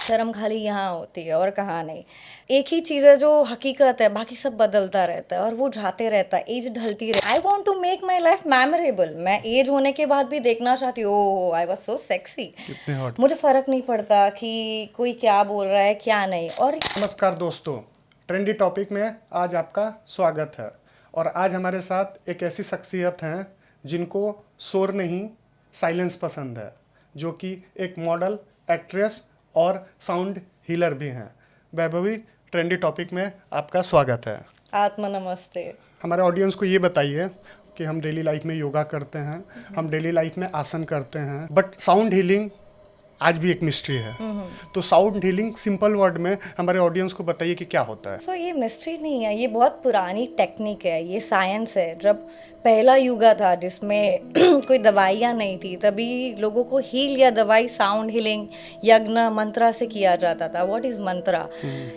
शर्म खाली यहाँ होती है और कहाँ नहीं। एक ही चीज़ है जो हकीकत है, बाकी सब बदलता रहता है और वो जाते रहता है, एज ढलती रहती है। I want to make my life memorable. मैं एज होने के बाद भी देखना चाहती हूँ, oh I was so sexy. कितने हॉट। मुझे फ़र्क नहीं पड़ता कि कोई क्या बोल रहा है क्या नहीं। और नमस्कार दोस्तों, ट्रेंडी टॉपिक में आज आपका स्वागत है। और आज हमारे साथ एक ऐसी शख्सियत हैं जिनको शोर नहीं साइलेंस पसंद है, जो कि एक मॉडल, एक्ट्रेस और साउंड हीलर भी हैं। वैभवी, ट्रेंडी टॉपिक में आपका स्वागत है। आत्मा नमस्ते। हमारे ऑडियंस को ये बताइए कि हम डेली लाइफ में योगा करते हैं, हम डेली लाइफ में आसन करते हैं, बट साउंड हीलिंग आज भी एक मिस्ट्री है। तो साउंड हीलिंग सिंपल वर्ड में हमारे ऑडियंस को बताइए कि क्या होता है। सो ये मिस्ट्री नहीं है, ये बहुत पुरानी टेक्निक है, ये साइंस है। जब पहला युगा था जिसमें कोई दवाइयाँ नहीं थी, तभी लोगों को हील या दवाई साउंड हीलिंग यज्ञ मंत्रा से किया जाता था। व्हाट इज़ मंत्रा?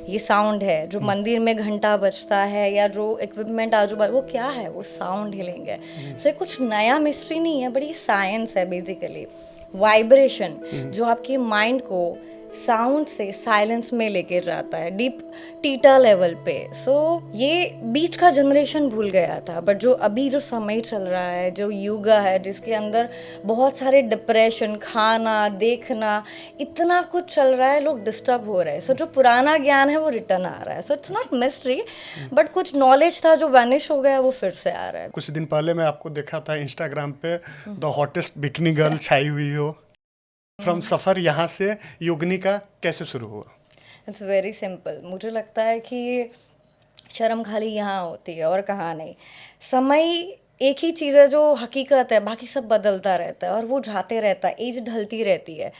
ये साउंड है जो मंदिर में घंटा बजता है या जो इक्विपमेंट आजू बाजू, वो क्या है? वो साउंड हीलिंग है। सो ये कुछ नया मिस्ट्री नहीं है, बट ये साइंस है बेसिकली। वाइब्रेशन जो आपके माइंड को साउंड से साइलेंस में लेके जाता है, डीप टीटा लेवल पे। सो ये बीच का जनरेशन भूल गया था, बट जो अभी जो समय चल रहा है, जो युगा है जिसके अंदर बहुत सारे डिप्रेशन, खाना, देखना, इतना कुछ चल रहा है, लोग डिस्टर्ब हो रहे हैं। सो जो पुराना ज्ञान है वो रिटर्न आ रहा है। So it's not mystery, but कुछ नॉलेज था जो वैनिश हो गया वो फिर से आ रहा है। कुछ दिन पहले मैं आपको देखा था इंस्टाग्राम पे, द हॉटेस्ट बिकनी गर्ल छाई हुई हो। फ्रॉम सफ़र यहाँ से योगिनी का कैसे शुरू हुआ? It's very simple. मुझे लगता है कि शर्म खाली यहाँ होती है और कहाँ नहीं। समय एक ही चीज़ है जो हकीकत है, बाकी सब बदलता रहता है और वो जाते रहता है, एज ढलती रहती है।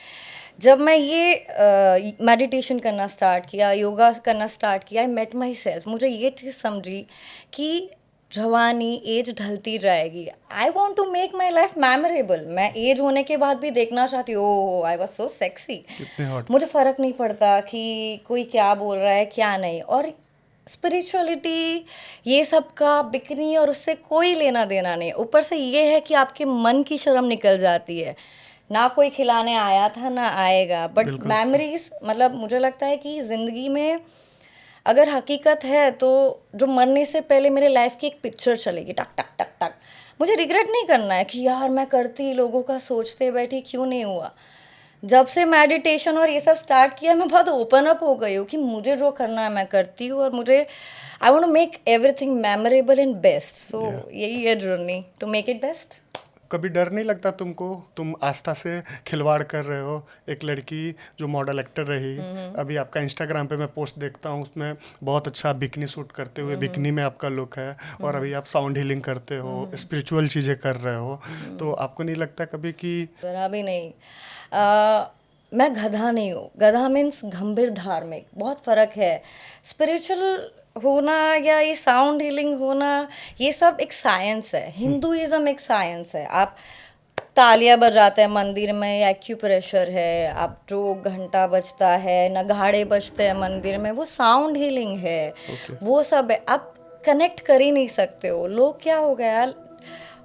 जब मैं ये मेडिटेशन करना स्टार्ट किया, योगा करना स्टार्ट किया, आई मेट माई सेल्फ। मुझे ये चीज़ समझी कि जवानी, एज ढलती जाएगी। I want to make my life memorable. मैं एज होने के बाद भी देखना चाहती हूँ, oh I was so sexy. कितने हॉट। मुझे फ़र्क नहीं पड़ता कि कोई क्या बोल रहा है क्या नहीं। और स्पिरिचुअलिटी ये सब का बिकनी और उससे कोई लेना देना नहीं। ऊपर से ये है कि आपके मन की शर्म निकल जाती है। ना कोई खिलाने आया था ना आएगा, बट बिल्कुल सही। मेमोरीज, मतलब मुझे लगता है कि ज़िंदगी में अगर हकीकत है तो जो मरने से पहले मेरे लाइफ की एक पिक्चर चलेगी, टक टक टक टक। मुझे रिग्रेट नहीं करना है कि यार मैं करती, लोगों का सोचते बैठी, क्यों नहीं हुआ। जब से मेडिटेशन और ये सब स्टार्ट किया, मैं बहुत ओपन अप हो गई हूँ कि मुझे जो करना है मैं करती हूँ और मुझे I want to make everything memorable and best. So यही है journey, to make it best. कभी डर नहीं लगता तुमको? तुम आस्था से खिलवाड़ कर रहे हो। एक लड़की जो मॉडल एक्टर रही, अभी आपका इंस्टाग्राम पे मैं पोस्ट देखता हूँ, उसमें बहुत अच्छा बिकनी शूट करते हुए, बिकनी में आपका लुक है, और अभी आप साउंड हीलिंग करते हो, स्पिरिचुअल चीज़ें कर रहे हो। तो आपको नहीं लगता कभी कि जरा भी नहीं। मैं गधा नहीं हूँ। गधा मीन्स गंभीर धार्मिक, बहुत फ़र्क है। स्पिरिचुअल होना या ये साउंड हीलिंग होना, ये सब एक साइंस है। हिंदुइज्म एक साइंस है। आप तालियां बजाते हैं मंदिर में, या एक्यूप्रेशर है, आप जो घंटा बजता है, नगाड़े बजते हैं मंदिर में, वो साउंड हीलिंग है। वो सब है। आप कनेक्ट कर ही नहीं सकते हो। लोग क्या हो गया,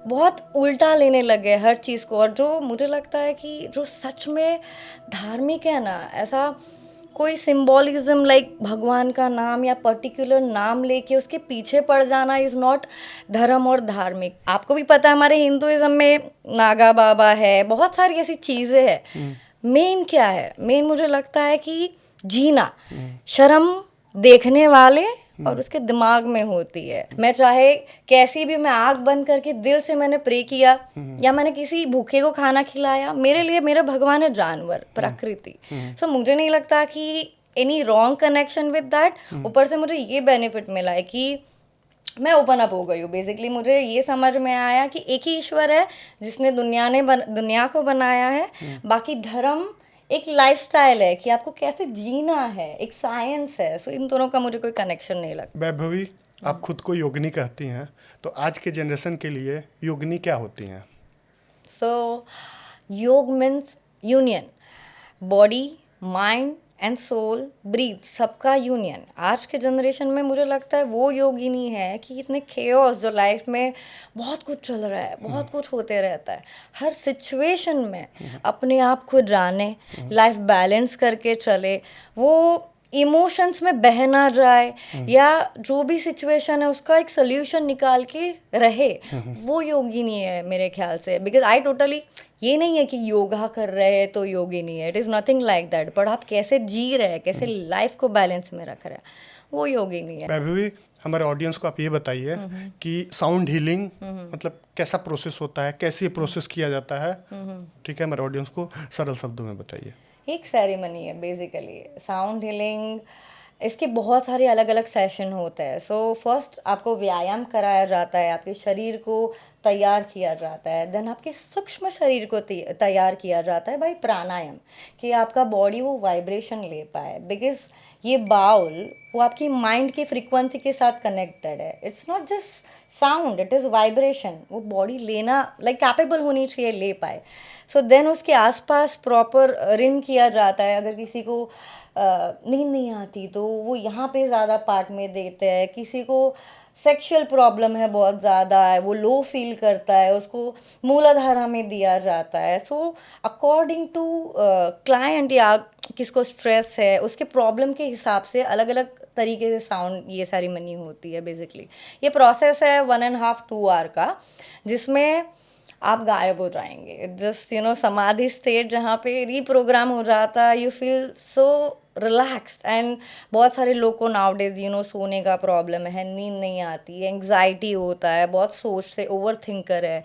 बहुत उल्टा लेने लगे हर चीज़ को। और जो मुझे लगता है कि जो सच में धार्मिक है ना, ऐसा कोई सिंबॉलिज्म लाइक भगवान का नाम या पर्टिकुलर नाम लेके उसके पीछे पड़ जाना इज़ नॉट धर्म और धार्मिक। आपको भी पता है हमारे हिंदुइज्म में नागा बाबा है, बहुत सारी ऐसी चीज़ें हैं। मेन क्या है? मेन मुझे लगता है कि जीना, शर्म देखने वाले और उसके दिमाग में होती है। मैं चाहे कैसी भी, मैं आँख बंद करके दिल से मैंने प्रे किया या मैंने किसी भूखे को खाना खिलाया, मेरे लिए मेरा भगवान है जानवर, प्रकृति। सो मुझे नहीं लगता कि any wrong connection with that. ऊपर से मुझे ये बेनिफिट मिला है कि मैं ओपन अप हो गई हूँ। बेसिकली मुझे ये समझ में आया कि एक ही ईश्वर है जिसने दुनिया को बनाया है। बाकी धर्म एक लाइफस्टाइल है कि आपको कैसे जीना है, एक साइंस है। सो इन दोनों का मुझे कोई कनेक्शन नहीं लगता। वैभवी, आप खुद को योगिनी कहती हैं, तो आज के जनरेशन के लिए योगिनी क्या होती हैं? So yoga means union, body, mind and soul breath, सबका यूनियन। आज के जनरेशन में मुझे लगता है वो योग ही नहीं है कि इतने केओस, जो लाइफ में बहुत कुछ चल रहा है, बहुत कुछ होते रहता है, हर सिचुएशन में अपने आप को जाने, लाइफ बैलेंस करके चले, वो इमोशंस में बह ना जाए, या जो भी सिचुएशन है उसका एक सोल्यूशन निकाल के रहे, वो योगी नहीं है मेरे ख्याल से। बिकॉज आई टोटली, ये नहीं है कि योगा कर रहे हैं तो योगी नहीं है, it is nothing like that, but आप कैसे जी रहे हैं, कैसे लाइफ को बैलेंस में रख रहे हैं, वो योगी नहीं है। वैभवी, हमारे ऑडियंस को आप ये बताइए कि साउंड हीलिंग मतलब कैसा प्रोसेस होता है, कैसे ये प्रोसेस किया जाता है, ठीक है, हमारे ऑडियंस को सरल शब्दों में बताइए। एक सेरेमनी है बेसिकली साउंड हीलिंग। इसके बहुत सारे अलग अलग सेशन होते हैं। सो फर्स्ट आपको व्यायाम कराया जाता है, आपके शरीर को तैयार किया जाता है, देन आपके सूक्ष्म शरीर को तैयार किया जाता है बाय प्राणायाम, कि आपका बॉडी वो वाइब्रेशन ले पाए। बिकॉज ये बाउल वो आपकी माइंड की फ्रीक्वेंसी के साथ कनेक्टेड है। It's not just sound, it is vibration. वो बॉडी लेना लाइक कैपेबल होनी चाहिए, ले पाए। सो देन उसके आसपास प्रॉपर रिम किया जाता है। अगर किसी को नींद नहीं आती तो वो यहाँ पे ज़्यादा पार्ट में देते हैं। किसी को सेक्सुअल प्रॉब्लम है बहुत ज़्यादा है, वो लो फील करता है, उसको मूलाधारा में दिया जाता है। सो अकॉर्डिंग टू क्लाइंट, या किसको स्ट्रेस है, उसके प्रॉब्लम के हिसाब से अलग अलग तरीके से साउंड ये सेरेमनी होती है। बेसिकली ये प्रोसेस है 1.5 to 2 आवर का, जिसमें आप गायब हो जाएंगे। जस्ट समाधि स्टेट जहाँ पे रीप्रोग्राम हो जाता है, you feel so relaxed. And बहुत सारे लोग को नाउडेज सोने का प्रॉब्लम है, नींद नहीं आती है, एंग्जाइटी होता है, बहुत सोचते, ओवर थिंकर है।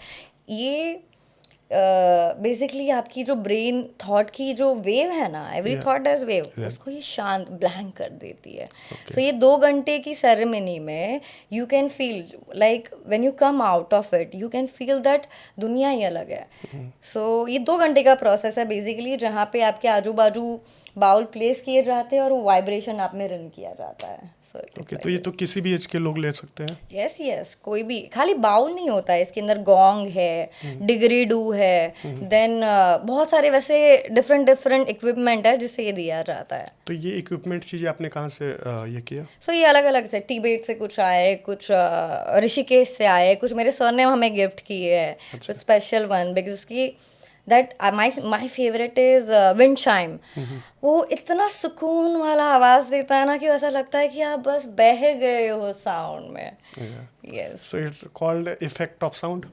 ये बेसिकली आपकी जो ब्रेन थॉट की जो वेव है ना, एवरी थॉट एज वेव, उसको ये शांत ब्लैंक कर देती है। सो ये 2 घंटे की सेरेमनी में you can feel like when you come out of it, you can feel that दुनिया ही अलग है। सो ये 2 घंटे का प्रोसेस है बेसिकली, जहाँ पे आपके आजू बाजू बाउल प्लेस किए जाते हैं और वो वाइब्रेशन आप में रिन किया जाता है। ओके, तो ये तो किसी भी एज के लोग ले सकते हैं? यस यस, कोई भी। खाली बाउल नहीं होता है, इसके अंदर गोंग है, डिगरीडू है, देन बहुत सारे वैसे डिफरेंट इक्विपमेंट है जिससे ये दिया जाता है। तो ये इक्विपमेंट चीज़ें आपने कहाँ से ये किया? सो ये अलग अलग से, टिबेट से कुछ आए, कुछ ऋषिकेश से आए, कुछ मेरे सर ने हमें गिफ्ट किए है, कुछ स्पेशल वन। बिकॉज उसकी that my favourite is wind chime. वो इतना सुकून वाला आवाज़ देता है ना कि ऐसा लगता है कि आप बस बह गए हो साउंड में। Yes, so it's called effect of sound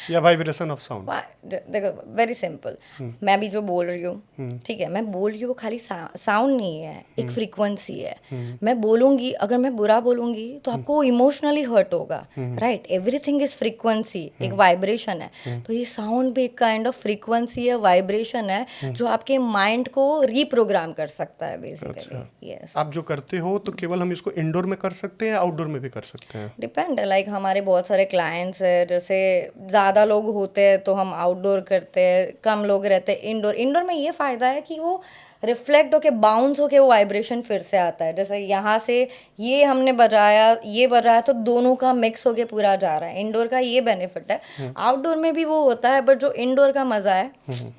या वाइब्रेशन ऑफ साउंड? देखो वेरी सिंपल, मैं भी जो बोल रही हूँ, ठीक है, मैं बोल रही हूँ वो खाली साउंड नहीं है, एक फ्रीक्वेंसी है। मैं बोलूँगी, अगर मैं बुरा बोलूँगी तो आपको इमोशनली हर्ट होगा, राइट? एवरीथिंग इज फ्रीक्वेंसी, एक वाइब्रेशन है। तो ये साउंड भी एक काइंड ऑफ फ्रीक्वेंसी है, वाइब्रेशन है, जो आपके माइंड को रीप्रोग्राम कर सकता है बेसिकली। यस, आप जो करते हो तो केवल हम इसको इंडोर में कर सकते हैं या आउटडोर में भी कर सकते हैं? डिपेंड है। लाइक हमारे बहुत सारे क्लाइंट्स है, जैसे ज़्यादा लोग होते हैं तो हम आउटडोर करते हैं, कम लोग रहते हैं इंडोर। इंडोर में ये फ़ायदा है कि वो रिफ्लेक्ट होके, बाउंस होके वो वाइब्रेशन फिर से आता है। जैसे यहाँ से ये हमने बजाया, ये बजाया, तो दोनों का मिक्स होके पूरा जा रहा है। इंडोर का ये बेनिफिट है। आउटडोर में भी वो होता है, बट जो इंडोर का मज़ा है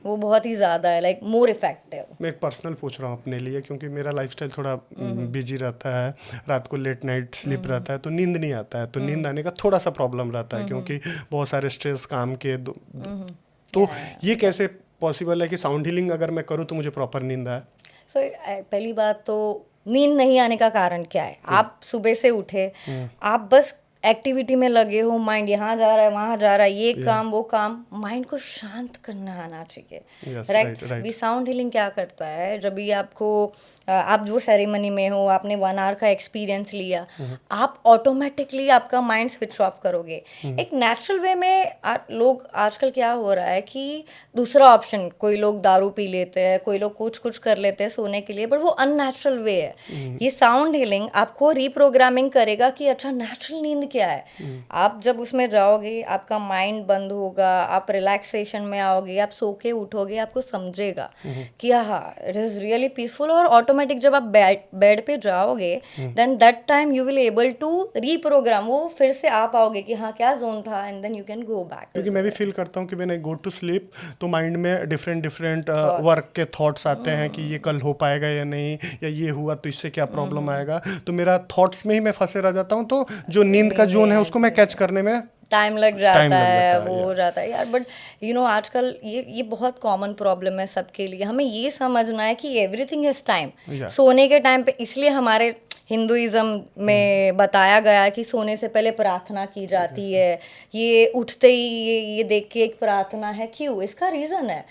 वो बहुत ही ज़्यादा है, लाइक मोर इफेक्टिव। मैं एक पर्सनल पूछ रहा हूँ अपने लिए, क्योंकि मेरा लाइफस्टाइल थोड़ा बिजी रहता है, रात को लेट नाइट स्लीप रहता है, तो नींद नहीं आता है। तो नींद आने का थोड़ा सा प्रॉब्लम रहता है, क्योंकि बहुत सारे स्ट्रेस काम के तो ये कैसे पॉसिबल है कि साउंड हीलिंग अगर मैं करूँ तो मुझे प्रॉपर नींद आए? सो पहली बात तो नींद नहीं आने का कारण क्या है? आप सुबह से उठे, आप बस एक्टिविटी में लगे हो, माइंड यहाँ जा रहा है, वहाँ जा रहा है, ये काम वो काम, माइंड को शांत करना आना चाहिए, राइट? भी साउंड हीलिंग क्या करता है, जब भी आपको आप जो सेरेमनी में हो, आपने 1 आवर का एक्सपीरियंस लिया, आप ऑटोमेटिकली आपका माइंड स्विच ऑफ करोगे। एक नेचुरल वे में लोग आजकल क्या हो रहा है कि दूसरा ऑप्शन, कोई लोग दारू पी लेते हैं, कोई लोग कुछ कर लेते हैं सोने के लिए, बट वो अननेचुरल वे है। ये साउंड हीलिंग आपको रीप्रोग्रामिंग करेगा कि अच्छा नेचुरल नींद क्या है, आप जब उसमें जाओगे आपका माइंड बंद होगा, आप रिलैक्सेशन में आओगे, आप सो के उठोगे, आपको समझेगा कि हाँ इट इज़ रियली पीसफुल। और ऑटोमेटिक जब आप बेड पे जाओगे then that time you will able to reprogram, वो फिर से आ पाओगे कि हाँ क्या जोन था, and then you can go back. क्योंकि मैं भी फील करता हूँ कि when I go to sleep तो माइंड में डिफरेंट डिफरेंट वर्क के थॉट्स आते हैं कि ये कल हो पाएगा या नहीं, या ये हुआ तो इससे क्या प्रॉब्लम आएगा, तो मेरा थॉट्स में ही मैं फंसे रह जाता हूँ। तो जो नींद का जोन है उसको मैं कैच करने में टाइम लग टाइम जाता लग है, जाता है, वो हो जाता है यार। बट यू नो आजकल ये बहुत कॉमन प्रॉब्लम है सबके लिए। हमें ये समझना है कि एवरीथिंग इज टाइम। Yeah. सोने के टाइम पे, इसलिए हमारे हिंदुइज्म में बताया गया है कि सोने से पहले प्रार्थना की जाती है। ये उठते ही ये देख के एक प्रार्थना है, क्यों? इसका रीज़न है,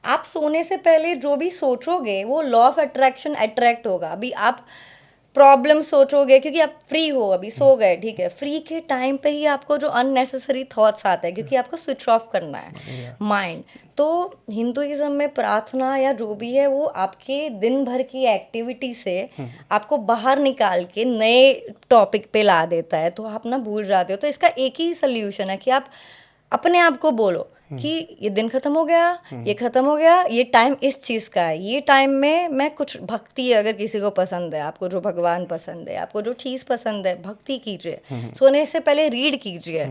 आप सोने से पहले जो भी सोचोगे वो लॉ ऑफ अट्रैक्शन अट्रैक्ट होगा। अभी आप प्रॉब्लम सोचोगे क्योंकि आप फ्री हो, अभी सो गए, ठीक है, फ्री के टाइम पे ही आपको जो अननेसेसरी थॉट्स आते हैं क्योंकि आपको स्विच ऑफ करना है माइंड। तो हिंदुइज्म में प्रार्थना या जो भी है वो आपके दिन भर की एक्टिविटी से आपको बाहर निकाल के नए टॉपिक पे ला देता है, तो आप ना भूल जाते हो। तो इसका एक ही सोल्यूशन है कि आप अपने आप को बोलो कि ये दिन खत्म हो गया, ये खत्म हो गया, ये टाइम इस चीज़ का है, ये टाइम में मैं कुछ भक्ति, अगर किसी को पसंद है, आपको जो भगवान पसंद है, आपको जो चीज़ पसंद है, भक्ति कीजिए। सोने से पहले रीड कीजिए।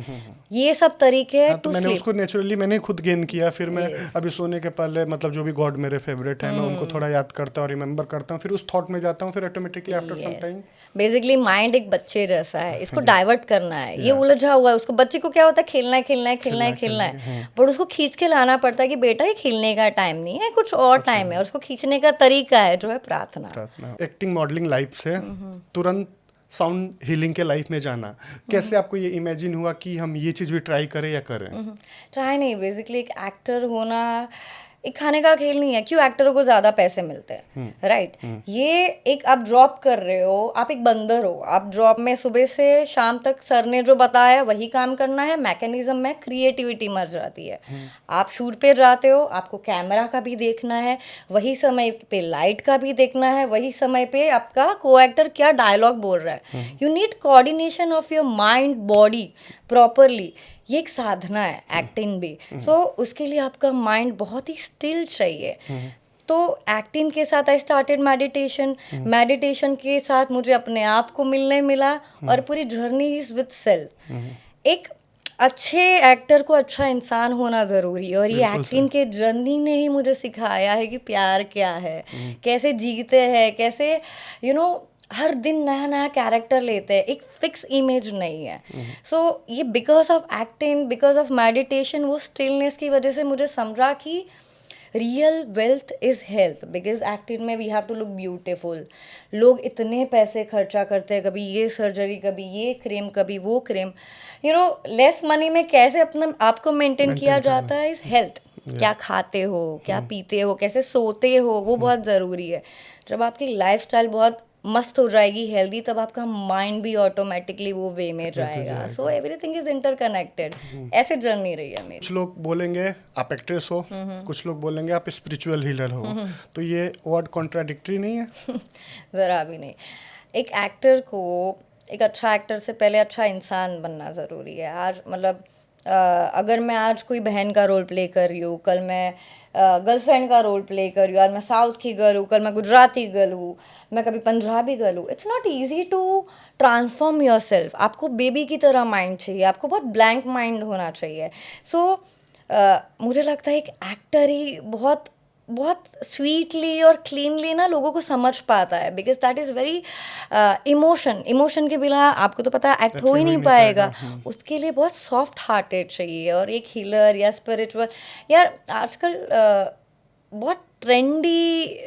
ये सब तरीके हैं हाँ, तो टू मैंने स्लीप। उसको नेचुरली मैंने खुद गेन किया। फिर मैं अभी सोने के पहले मतलब जो भी गॉड मेरे फेवरेट है मैं उनको थोड़ा याद करता हूँ, रिमेंबर करता हूँ, फिर उस थॉट में जाता हूँ, फिर automatically after some time basically mind एक बच्चे जैसा है, इसको डाइवर्ट करना है। ये उलझा हुआ है, उसको, बच्चे को क्या होता है, खेलना है खेलना है खेलना है खेलना है, बट उसको खींच के लाना पड़ता है कि बेटा ये खेलने का टाइम नहीं है, कुछ और टाइम है। और उसको खींचने का तरीका है जो है प्रार्थना। एक्टिंग मॉडलिंग लाइफ से तुरंत साउंड हीलिंग के लाइफ में जाना, कैसे आपको ये इमेजिन हुआ कि हम ये चीज़ भी ट्राई करें या करें? ट्राई नहीं, बेसिकली एक एक्टर होना एक खाने का खेल नहीं है। क्यों? एक्टरों को ज़्यादा पैसे मिलते हैं, राइट? ये एक, आप जॉब कर रहे हो, आप एक बंदर हो, आप जॉब में सुबह से शाम तक सर ने जो बताया वही काम करना है, मैकेनिज्म में क्रिएटिविटी मर जाती है। आप शूट पे जाते हो, आपको कैमरा का भी देखना है, वही समय पे लाइट का भी देखना है, वही समय पे आपका को एक्टर क्या डायलॉग बोल रहा है। You need coordination of your mind body properly. ये एक साधना है एक्टिंग भी। सो उसके लिए आपका माइंड बहुत ही स्टिल चाहिए। तो एक्टिंग के साथ आई स्टार्टेड मेडिटेशन। मेडिटेशन के साथ मुझे अपने आप को मिलने मिला, और पूरी जर्नी इज विद सेल्फ। एक अच्छे एक्टर को अच्छा इंसान होना ज़रूरी है, और ये एक्टिंग के जर्नी ने ही मुझे सिखाया है कि प्यार क्या है, कैसे जीते हैं, कैसे यू नो हर दिन नया नया कैरेक्टर लेते हैं, एक फिक्स इमेज नहीं है। सो ये because of acting, because of meditation, वो स्टिलनेस की वजह से मुझे समझा कि real wealth is health. Because acting में we have to look beautiful. लोग इतने पैसे खर्चा करते हैं, कभी ये सर्जरी, कभी ये क्रीम, कभी वो cream. You know less money में कैसे अपना आपको मेंटेन किया जाता है इज़ हेल्थ। क्या खाते हो, क्या पीते हो, कैसे सोते हो, वो बहुत ज़रूरी है। जब आपकी लाइफस्टाइल बहुत मस्त हो जाएगी, हेल्दी, तब आपका माइंड भी ऑटोमेटिकली वो वे में जाएगा। So everything is interconnected. ऐसे जर्नी रही है मेरी। कुछ लोग बोलेंगे आप एक्ट्रेस हो, कुछ लोग बोलेंगे आप स्पिरिचुअल हीलर हो, तो ये वर्ड कॉन्ट्राडिक्टरी नहीं है? ज़रा भी नहीं। एक एक्टर को, एक अच्छा एक्टर से पहले अच्छा इंसान बनना ज़रूरी है। आज मतलब अगर मैं आज कोई बहन का रोल प्ले कर रही हूँ, कल मैं गर्लफ्रेंड का रोल प्ले कर रही हूँ, आज मैं साउथ की गर्ल हूँ, कल मैं गुजराती गर्ल हूँ, मैं कभी पंजाबी गर्ल हूँ। It's not easy to transform yourself. आपको बेबी की तरह माइंड चाहिए, आपको बहुत ब्लैंक माइंड होना चाहिए। सो मुझे लगता है एक एक्टर ही बहुत बहुत स्वीटली और क्लीनली ना लोगों को समझ पाता है, because that is very emotion के बिना आपको तो पता है एक्ट हो ही नहीं पाएगा। उसके लिए बहुत सॉफ्ट हार्टेड चाहिए। और एक हीलर या स्पिरिचुअल, यार आजकल बहुत ट्रेंडी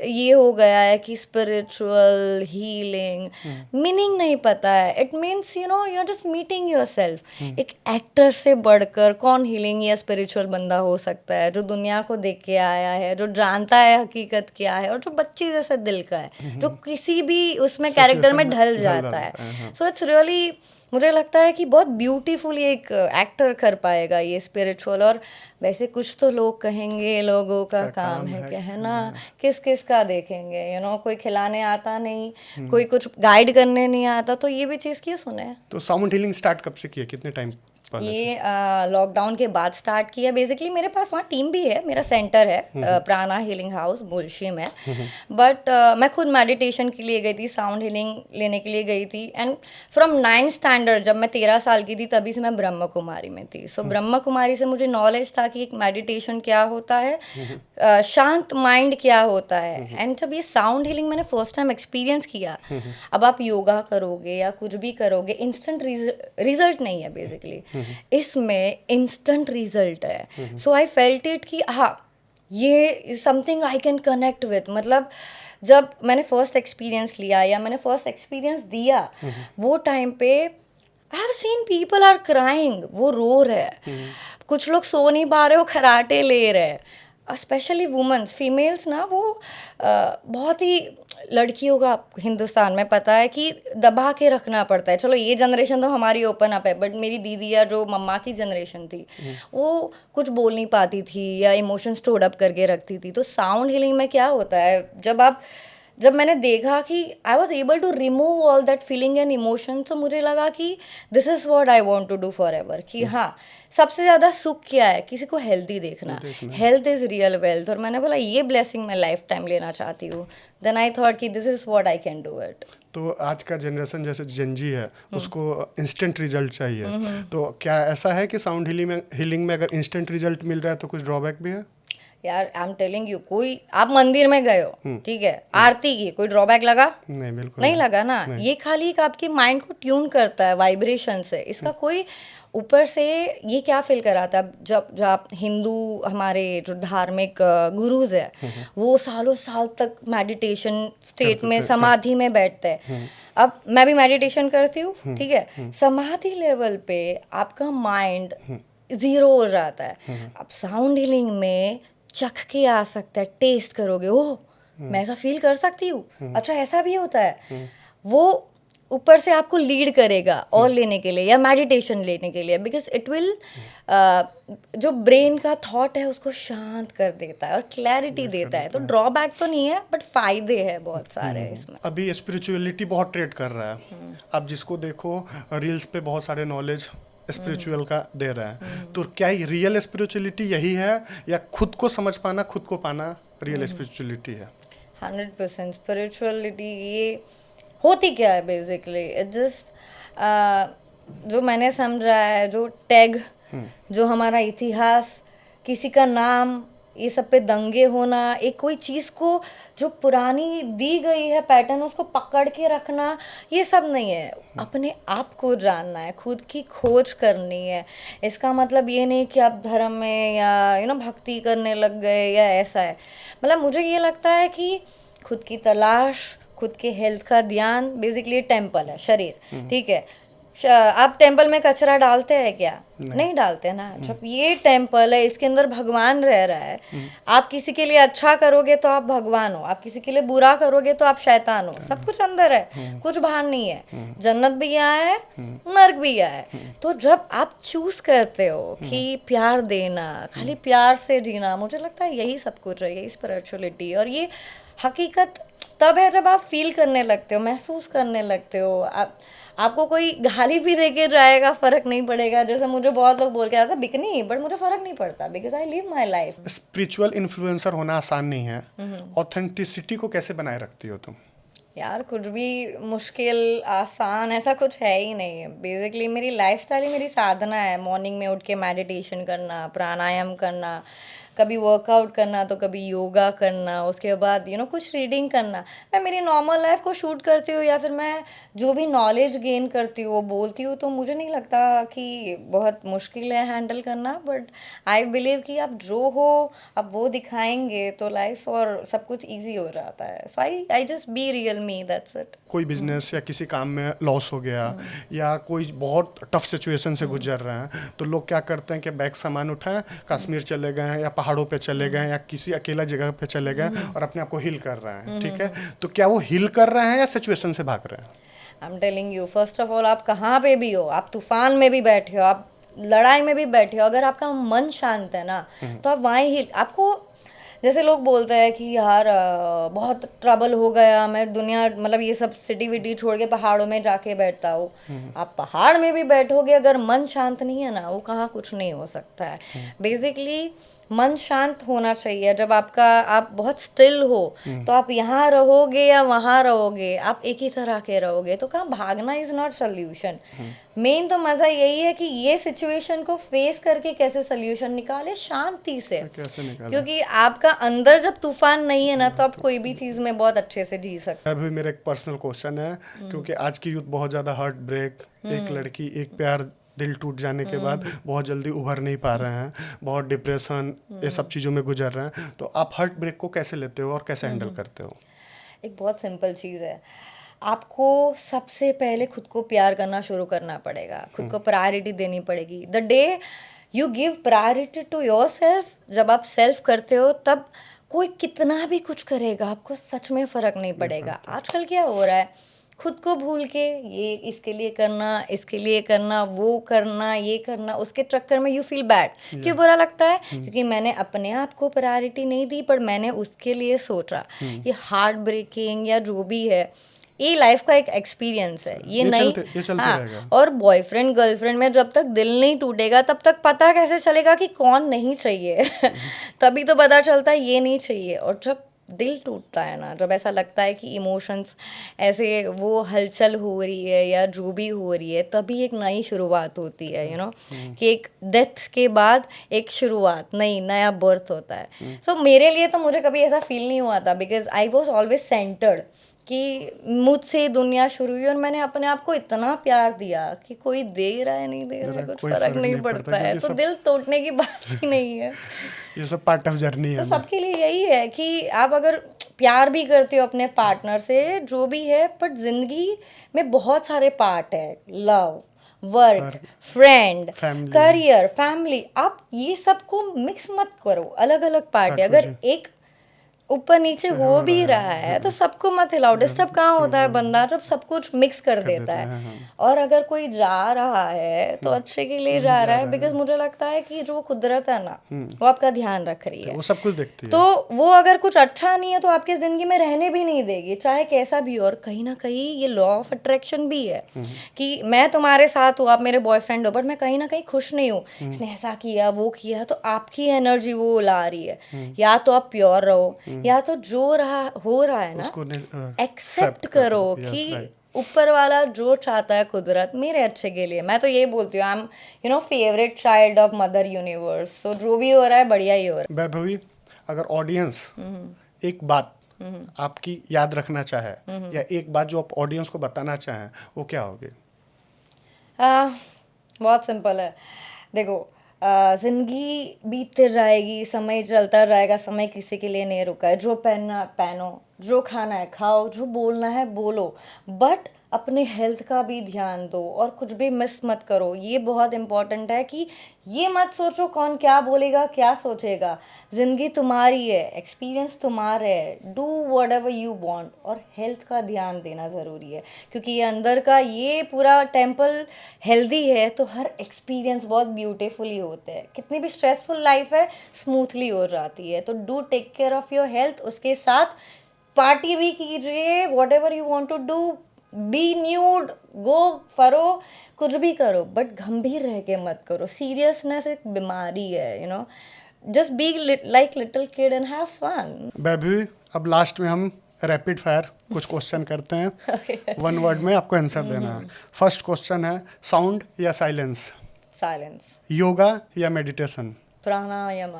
ये हो गया है कि स्पिरिचुअल हीलिंग मीनिंग नहीं पता है। It means you know you are just meeting yourself. एक एक्टर से बढ़कर कौन हीलिंग या स्पिरिचुअल बंदा हो सकता है, जो दुनिया को देख के आया है, जो जानता है हकीकत क्या है, और जो बच्ची जैसे दिल का है, जो किसी भी उसमें कैरेक्टर में ढल जाता है। सो इट्स रियली मुझे लगता है कि बहुत ब्यूटीफुली एक एक्टर कर पाएगा ये स्पिरिचुअल। और वैसे कुछ तो लोग कहेंगे लोगों का काम है कहना, किस किस का देखेंगे, कोई खिलाने आता नहीं, कोई कुछ गाइड करने नहीं आता, तो ये भी चीज़ क्यों सुने। तो साउंड हीलिंग स्टार्ट कब से किया, कितने टाइम पहले से? ये लॉकडाउन के बाद स्टार्ट किया। बेसिकली मेरे पास वहाँ टीम भी है, मेरा सेंटर है प्राणा हीलिंग हाउस बुलशी में। बट मैं खुद मेडिटेशन के लिए गई थी, साउंड हीलिंग लेने के लिए गई थी। एंड फ्रॉम 9th स्टैंडर्ड, जब मैं 13 साल की थी, तभी से मैं ब्रह्म कुमारी में थी। सो ब्रह्म कुमारी से मुझे नॉलेज था कि एक मेडिटेशन क्या होता है, शांत माइंड क्या होता है। एंड जब ये साउंड हीलिंग मैंने फर्स्ट टाइम एक्सपीरियंस किया, अब आप योगा करोगे या कुछ भी करोगे, इंस्टेंट रिजल्ट नहीं है बेसिकली, इसमें इंस्टेंट रिजल्ट है। सो आई फेल्ट इट कि हाँ, ये something I can connect with. मतलब जब मैंने फर्स्ट एक्सपीरियंस लिया या मैंने फर्स्ट एक्सपीरियंस दिया, वो टाइम पे I have seen people are crying, वो रो रहे, कुछ लोग सो नहीं पा रहे हो, खराटे ले रहे, स्पेशली वुमेन्स, फीमेल्स ना, वो बहुत ही लड़कियों का हिंदुस्तान में पता है कि दबा के रखना पड़ता है। चलो ये जनरेशन तो हमारी ओपन अप है, बट मेरी दीदी या जो मम्मा की जनरेशन थी, वो कुछ बोल नहीं पाती थी या इमोशन स्टोर्ड अप करके रखती थी। तो साउंड हीलिंग में क्या होता है, जब मैंने देखा कि I was able to remove all that feeling and emotion, तो मुझे लगा कि this is what I want to do forever. कि हाँ, सबसे ज़्यादा सुख क्या है, किसी को हेल्दी देखना, हेल्थ इज़ रियल वेल्थ। और मैंने बोला ये ब्लेसिंग मैं लाइफ टाइम लेना चाहती हूँ। देन आई थॉट कि this is what I can do it. तो आज का जनरेशन जैसे जेनजी है, उसको इंस्टेंट रिजल्ट चाहिए, तो क्या ऐसा है कि साउंड हीलिंग में अगर इंस्टेंट रिजल्ट मिल रहा है तो कुछ ड्रॉबैक भी है? यार आई एम टेलिंग यू, कोई आप मंदिर में गए हो, ठीक है, आरती की, कोई ड्रॉबैक लगा? नहीं, बिल्कुल नहीं लगा ना। ये खाली एक आपके माइंड को ट्यून करता है वाइब्रेशन से, इसका कोई ऊपर से ये क्या फील कराता है। जब आप हिंदू, हमारे जो धार्मिक गुरुज है, वो सालों साल तक मेडिटेशन स्टेट में, समाधि में बैठते हैं। अब मैं भी मेडिटेशन करती हूँ, ठीक है, समाधि लेवल पे आपका माइंड जीरो हो जाता है। अब साउंड हीलिंग में चख के आ सकता है, टेस्ट करोगे, ओह मैं ऐसा फील कर सकती हूँ, अच्छा ऐसा भी होता है। वो ऊपर से आपको लीड करेगा और लेने के लिए या मेडिटेशन लेने के लिए, बिकॉज इट विल जो ब्रेन का थॉट है उसको शांत कर देता है और क्लैरिटी देता है। तो ड्रॉबैक तो नहीं है, बट फायदे हैं बहुत सारे इसमें। अभी स्पिरिचुअलिटी बहुत ट्रेड कर रहा है, अब जिसको देखो रील्स पे बहुत सारे नॉलेज स्पिरिचुअल का दे रहा है। तो क्या रियल स्पिरिचुअलिटी यही है, या खुद को समझ पाना, खुद को पाना रियल स्पिरिचुअलिटी है? 100% स्पिरिचुअलिटी ये होती क्या है बेसिकली, इट जस्ट जो मैंने समझा है, जो टैग, जो हमारा इतिहास, किसी का नाम, ये सब पे दंगे होना, एक कोई चीज़ को जो पुरानी दी गई है पैटर्न, उसको पकड़ के रखना, ये सब नहीं है। अपने आप को जानना है, खुद की खोज करनी है। इसका मतलब ये नहीं कि आप धर्म में या भक्ति करने लग गए या ऐसा है। मतलब मुझे ये लगता है कि खुद की तलाश, खुद के हेल्थ का ध्यान, बेसिकली टेम्पल है शरीर, ठीक है। आप टेम्पल में कचरा डालते हैं क्या? नहीं डालते ना। जब ये टेम्पल है, इसके अंदर भगवान रह रहा है, आप किसी के लिए अच्छा करोगे तो आप भगवान हो, आप किसी के लिए बुरा करोगे तो आप शैतान हो। सब कुछ अंदर है, कुछ बाहर नहीं है। जन्नत भी यहाँ है, नर्क भी यहाँ है। तो जब आप चूज करते हो कि प्यार देना, खाली प्यार से जीना, मुझे लगता है यही सब कुछ है, यही स्पिरिचुअलिटी। और ये हकीकत तब है जब आप फील करने लगते हो, महसूस करने लगते हो। आपको कोई गाली भी देके जाएगा, फर्क नहीं पड़ेगा। जैसे मुझे बहुत लोग बोल के आता बिकनी, बट मुझे फर्क नहीं पड़ता, because I live my life. Spiritual influencer होना आसान नहीं है, ऑथेंटिसिटी को कैसे बनाए रखती हो तुम? यार कुछ भी मुश्किल आसान ऐसा कुछ है ही नहीं है। बेसिकली मेरी लाइफस्टाइल ही मेरी साधना है। मॉर्निंग में उठ के मेडिटेशन करना, प्राणायाम करना, कभी वर्कआउट करना तो कभी योगा करना, उसके बाद कुछ रीडिंग करना। मैं मेरी नॉर्मल लाइफ को शूट करती हूँ या फिर मैं जो भी नॉलेज गेन करती हूँ वो बोलती हूँ, तो मुझे नहीं लगता कि बहुत मुश्किल है हैंडल करना। बट आई बिलीव कि आप जो हो आप वो दिखाएंगे तो लाइफ और सब कुछ ईजी हो जाता है। So I just be real me, that's it. कोई बिजनेस या किसी काम में लॉस हो गया या कोई बहुत टफ सिचुएशन से गुजर रहे हैं, तो लोग क्या करते हैं कि बैग सामान उठाएं, कश्मीर चले गए हैं या पहाड़ों पे चले गए या किसी अकेला जगह पे चले गए और अपने आप को हील कर रहे हैं, ठीक है। तो क्या वो हील कर रहे हैं या सिचुएशन से भाग रहे हैं? I am telling you, first of all आप कहाँ पे भी हो, आप तूफान में भी बैठे हो, आप लड़ाई में भी बैठे हो, अगर आपका मन शांत है ना तो आप वहाँ ही आपको, जैसे लोग बोलते हैं कि यार बहुत ट्रबल हो गया, मैं दुनिया मतलब ये सब सिटी विटी छोड़ के पहाड़ों में जाके बैठता हूँ। आप पहाड़ में भी बैठोगे, अगर मन शांत नहीं है ना, वो कहाँ कुछ नहीं हो सकता है। बेसिकली मन शांत होना चाहिए। जब आपका आप बहुत स्टिल हो तो आप यहाँ रहोगे या वहाँ रहोगे, आप एक ही तरह के रहोगे, तो कहाँ भागना इज नॉट सोल्यूशन। मेन तो मज़ा यही है कि ये सिचुएशन को फेस करके कैसे सोल्यूशन निकाले शांति से, कैसे निकाले? क्योंकि आपका अंदर जब तूफान नहीं है ना, तो आप कोई भी चीज़ में बहुत अच्छे से जी सकते अभी मेरा एक पर्सनल क्वेश्चन है, क्योंकि आज की यूथ बहुत ज़्यादा हार्ट ब्रेक, एक लड़की एक प्यार दिल टूट जाने के बाद बहुत जल्दी उभर नहीं पा रहे हैं, बहुत डिप्रेशन ये सब चीज़ों में गुजर रहे हैं, तो आप हार्ट ब्रेक को कैसे लेते हो और कैसे हैंडल करते हो? एक बहुत सिंपल चीज़ है, आपको सबसे पहले खुद को प्यार करना शुरू करना पड़ेगा, खुद को प्रायोरिटी देनी पड़ेगी। The day you give priority to yourself, जब आप सेल्फ करते हो तब कोई कितना भी कुछ करेगा आपको सच में फ़र्क नहीं पड़ेगा। आजकल क्या हो रहा है, खुद को भूल के ये इसके लिए करना, इसके लिए करना, वो करना, ये करना, उसके चक्कर में यू फील बैड। क्यों बुरा लगता है? क्योंकि मैंने अपने आप को प्रायोरिटी नहीं दी, पर मैंने उसके लिए सोचा। ये हार्ट ब्रेकिंग या जो भी है, ये लाइफ का एक एक्सपीरियंस है, ये नहीं। ये चलते हाँ, रहेगा। और बॉयफ्रेंड गर्लफ्रेंड में जब तक दिल नहीं टूटेगा तब तक पता कैसे चलेगा कि कौन नहीं चाहिए तभी तो पता चलता है ये नहीं चाहिए। और जब दिल टूटता है ना, जब ऐसा लगता है कि इमोशंस ऐसे वो हलचल हो रही है या जो भी हो रही है, तभी एक नई शुरुआत होती है, यू नो, कि एक डेथ के बाद एक शुरुआत, नया बर्थ होता है। सो मेरे लिए तो मुझे कभी ऐसा फील नहीं हुआ था, because I was always centred कि मुझसे दुनिया शुरू हुई और मैंने अपने आप को इतना प्यार दिया कि कोई दे रहा है नहीं दे रहा है कुछ कोई फर्क नहीं पड़ता है, तो दिल तोड़ने की बात ही नहीं है। ये सब पार्ट ऑफ जर्नी तो है। सबके लिए यही है कि आप अगर प्यार भी करते हो अपने पार्टनर से जो भी है, बट जिंदगी में बहुत सारे पार्ट है, love, work, friend, family। Career, family, आप ये सबको मिक्स मत करो, अलग अलग पार्ट है। अगर एक ऊपर नीचे हो भी रहा है तो सबको मत हिलाओ। डिस्टर्ब कहाँ होता है बंदा, जब सब कुछ मिक्स कर देता है। और अगर कोई जा रहा है तो अच्छे के लिए जा रहा है, बिकॉज मुझे लगता है कि जो कुदरत है ना, वो आपका ध्यान रख रही है, वो सब कुछ देखती है। तो वो अगर कुछ अच्छा नहीं है तो आपके जिंदगी में रहने भी नहीं देगी, चाहे कैसा भी हो। और कहीं ना कहीं ये लॉ ऑफ अट्रैक्शन भी है कि मैं तुम्हारे साथ हूँ, आप मेरे बॉयफ्रेंड हो, बट मैं कहीं ना कहीं खुश नहीं हूँ, इसने ऐसा किया वो किया, तो आपकी एनर्जी वो ला रही है। या तो आप प्योर रहो, या तो जो हो रहा है ना एक्सेप्ट करो कि ऊपर वाला जो चाहता है कुदरत मेरे अच्छे के लिए। मैं तो ये बोलती हूँ, I am favourite child of mother universe, so जो भी हो रहा है बढ़िया ही हो रहा है। वैभवी, अगर ऑडियंस एक बात आपकी याद रखना चाहे, या एक बात जो आप ऑडियंस को बताना चाहें, वो क्या होगी? बहुत सिंपल है। देखो, जिंदगी बीतते जाएगी, समय चलता जाएगा, समय किसी के लिए नहीं रुका है। जो पहनना पहनो, जो खाना है खाओ, जो बोलना है बोलो, बट अपने हेल्थ का भी ध्यान दो और कुछ भी मिस मत करो। ये बहुत इम्पोर्टेंट है कि ये मत सोचो कौन क्या बोलेगा क्या सोचेगा। ज़िंदगी तुम्हारी है, एक्सपीरियंस तुम्हारे है, डू व्हाटएवर यू वांट। और हेल्थ का ध्यान देना ज़रूरी है, क्योंकि ये अंदर का ये पूरा टेम्पल हेल्दी है तो हर एक्सपीरियंस बहुत ब्यूटीफुली होते हैं। कितनी भी स्ट्रेसफुल लाइफ है स्मूथली हो जाती है। तो do take care of your health, उसके साथ पार्टी भी कीजिए, whatever you want to do, be nude, go फरो, कुछ भी करो, बट गंभीर रह के मत करो। सीरियसनेस एक बीमारी है, you know, just be like little kid and have fun. Vaibhavi, अब लास्ट में हम रैपिड फायर कुछ क्वेश्चन करते हैं। वन वर्ड में आपको आंसर देना है। फर्स्ट क्वेश्चन है, साउंड या साइलेंस? साइलेंस। योगा या मेडिटेशन? प्राणायाम।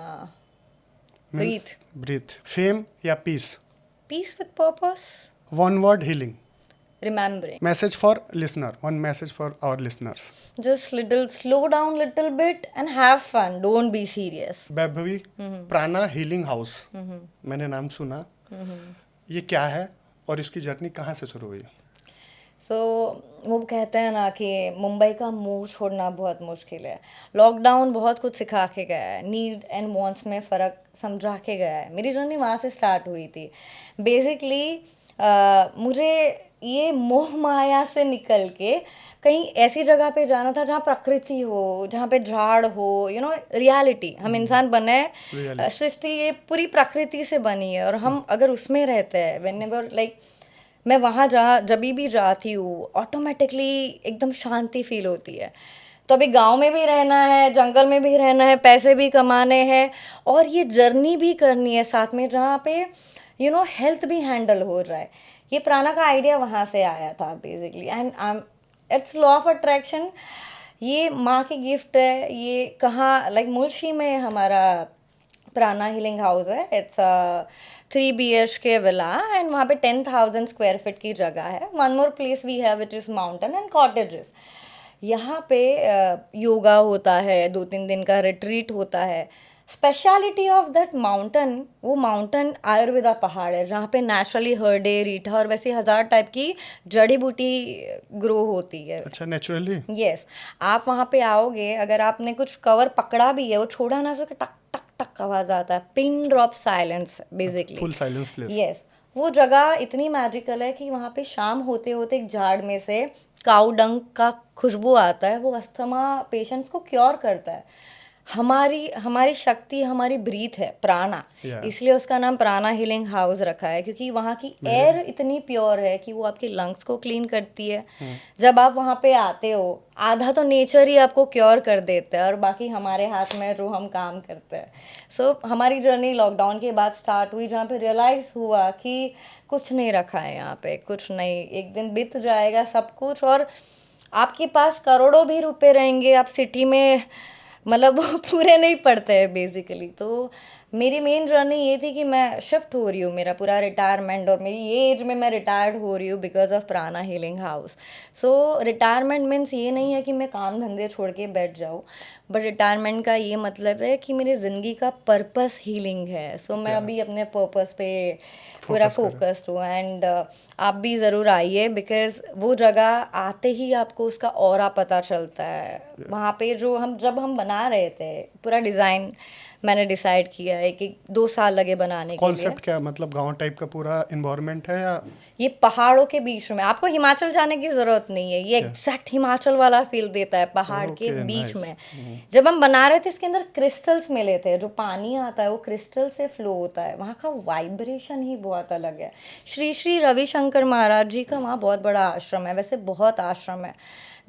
ब्रीथ। फेम या peace? Peace with purpose. One word, healing. Remembering. Message for listener. One message for our listeners. Just slow down little bit and have fun. Don't be serious. Vaibhavi, प्राणा healing house, मैंने नाम सुना, ये क्या है और इसकी जर्नी कहाँ से शुरू हुई? वो कहते हैं ना कि मुंबई का मुंह छोड़ना बहुत मुश्किल है। लॉकडाउन बहुत कुछ सिखा के गया है, नीड एंड वांट्स में फ़र्क समझा के गया है। मेरी जर्नी वहाँ से स्टार्ट हुई थी। बेसिकली मुझे ये मोह माया से निकल के कहीं ऐसी जगह पे जाना था जहाँ प्रकृति हो, जहाँ पे झाड़ हो, रियलिटी। हम इंसान बने हैं, Reality. सृष्टि ये पूरी प्रकृति से बनी है, और हम अगर उसमें रहते हैं, व्हेनेवर लाइक मैं वहाँ जब भी जाती हूँ ऑटोमेटिकली एकदम शांति फील होती है। तो अभी गांव में भी रहना है, जंगल में भी रहना है, पैसे भी कमाने हैं, और ये जर्नी भी करनी है साथ में, जहाँ पे हेल्थ भी हैंडल हो रहा है। ये प्राणा का आइडिया वहाँ से आया था basically, and it's law of attraction. ये माँ की गिफ्ट है। ये कहाँ, लाइक मुल्शी में हमारा प्राणा हीलिंग हाउस है। इट्स 3 BHK विला, एंड वहाँ पे 10,000 स्क्वायर फीट की जगह है। One more place we have which is mountain and cottages. यहाँ पे योगा होता है, 2-3 दिन का रिट्रीट होता है। स्पेशलिटी ऑफ दैट माउंटेन, वो माउंटेन आयुर्वेदा पहाड़ है, जहाँ पे नेचुरली हरडे, रीठा और वैसे 1000 टाइप की जड़ी बूटी ग्रो होती है। अच्छा, नेचुरली। यस, आप वहाँ पे आओगे, अगर आपने कुछ कवर पकड़ा भी है, वो छोड़ा ना, सो टक टक टक आवाज आता है। Pin drop silence basically, full silence place. Yes. वो जगह इतनी मैजिकल है कि वहाँ पे शाम होते होते एक झाड़ में से काऊ डंग का खुशबू आता है। वो अस्थमा पेशेंट्स को क्योर करता है। हमारी शक्ति, हमारी ब्रीथ है प्राणा, Yeah. इसलिए उसका नाम प्राणा हीलिंग हाउस रखा है, क्योंकि वहाँ की एयर इतनी प्योर है कि वो आपके लंग्स को क्लीन करती है। जब आप वहाँ पे आते हो, आधा तो नेचर ही आपको क्योर कर देता है, और बाकी हमारे हाथ में जो हम काम करते हैं। सो हमारी जर्नी लॉकडाउन के बाद स्टार्ट हुई, जहाँ पे रियलाइज़ हुआ कि कुछ नहीं रखा है यहाँ पे, कुछ नहीं। एक दिन बीत जाएगा सब कुछ, और आपके पास करोड़ों भी रुपए रहेंगे, आप सिटी में मतलब वो पूरे नहीं पड़ते हैं बेसिकली। तो मेरी मेन जर्नी ये थी कि मैं शिफ्ट हो रही हूँ, मेरा पूरा रिटायरमेंट, और मेरी ये एज में मैं रिटायर्ड हो रही हूँ बिकॉज ऑफ प्राणा हीलिंग हाउस। सो रिटायरमेंट मीन्स ये नहीं है कि मैं काम धंधे छोड़ के बैठ जाऊँ, बट रिटायरमेंट का ये मतलब है कि मेरी ज़िंदगी का पर्पस हीलिंग है। सो मैं अभी अपने पर्पस पे पूरा फोकस्ड हूँ, एंड आप भी ज़रूर आइए, बिकॉज वो जगह आते ही आपको उसका ऑरा पता चलता है। वहाँ पे जब हम बना रहे थे, पूरा डिज़ाइन मैंने डिसाइड किया है कि 2 साल लगे बनाने के लिए। कॉन्सेप्ट क्या, मतलब गांव टाइप का पूरा इन्वायरमेंट है, या ये पहाड़ों के बीच में, आपको हिमाचल जाने की जरूरत नहीं है, ये एग्जैक्ट हिमाचल वाला फील देता है, पहाड़ के बीच में। जब हम बना रहे थे, इसके अंदर क्रिस्टल्स मिले थे, जो पानी आता है वो क्रिस्टल से फ्लो होता है। वहाँ का वाइब्रेशन ही बहुत अलग है। श्री श्री रविशंकर महाराज जी का वहाँ बहुत बड़ा आश्रम है, वैसे बहुत आश्रम है,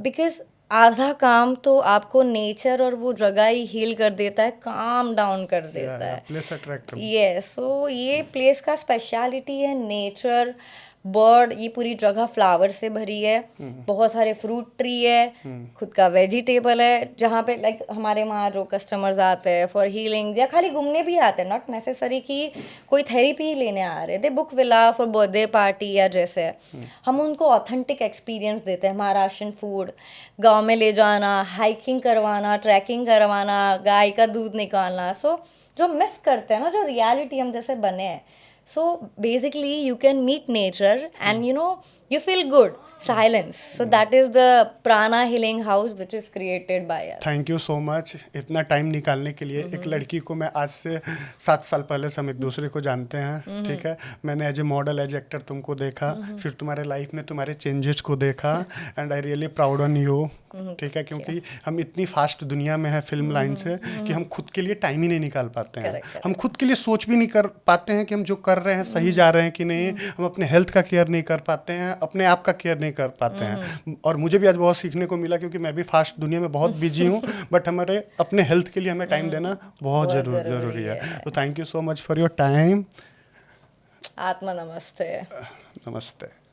बिकॉज आधा काम तो आपको नेचर और वो जगह ही हील कर देता है, काम डाउन कर देता है। Place attractive. यस, सो ये प्लेस का स्पेशलिटी है नेचर, बर्ड। ये पूरी जगह फ्लावर से भरी है, बहुत सारे फ्रूट ट्री है, खुद का वेजिटेबल है, जहाँ पे लाइक हमारे वहाँ जो कस्टमर्स आते हैं फॉर हीलिंग या खाली घूमने भी आते हैं, नॉट नेसेसरी कि कोई थेरेपी ही लेने आ रहे, they book villa for birthday party या जैसे। हम उनको ऑथेंटिक एक्सपीरियंस देते हैं। महाराष्ट्रियन फूड, गाँव में ले जाना, हाइकिंग करवाना, ट्रैकिंग करवाना, गाय का दूध निकालना। सो जो मिस करते हैं ना, जो रियलिटी हम जैसे बने हैं, so basically you can meet nature and you feel good, silence. So that is the prana healing house which is created by us. Thank you so much इतना टाइम निकालने के लिए। एक लड़की को मैं आज से 7 साल पहले से हम एक दूसरे को जानते हैं, ठीक है। मैंने as a model, as actor तुमको देखा, फिर तुम्हारे लाइफ में तुम्हारे चेंजेस को देखा, and I really proud on you, ठीक है। क्योंकि हम इतनी फास्ट दुनिया में है फिल्म लाइन से कि हम खुद के लिए टाइम ही नहीं निकाल पाते हैं। हम खुद के लिए सोच भी नहीं कर पाते हैं कि हम जो कर रहे हैं सही जा रहे हैं कि नहीं। हम अपने हेल्थ का केयर नहीं कर पाते हैं, अपने आप का केयर नहीं कर पाते हैं। और मुझे भी आज बहुत सीखने को मिला, क्योंकि मैं भी फास्ट दुनिया में बहुत बिजी हूँ, बट हमारे अपने हेल्थ के लिए हमें टाइम देना बहुत ज़रूरी है। तो thank you so much for your time. आत्मा नमस्ते। नमस्ते।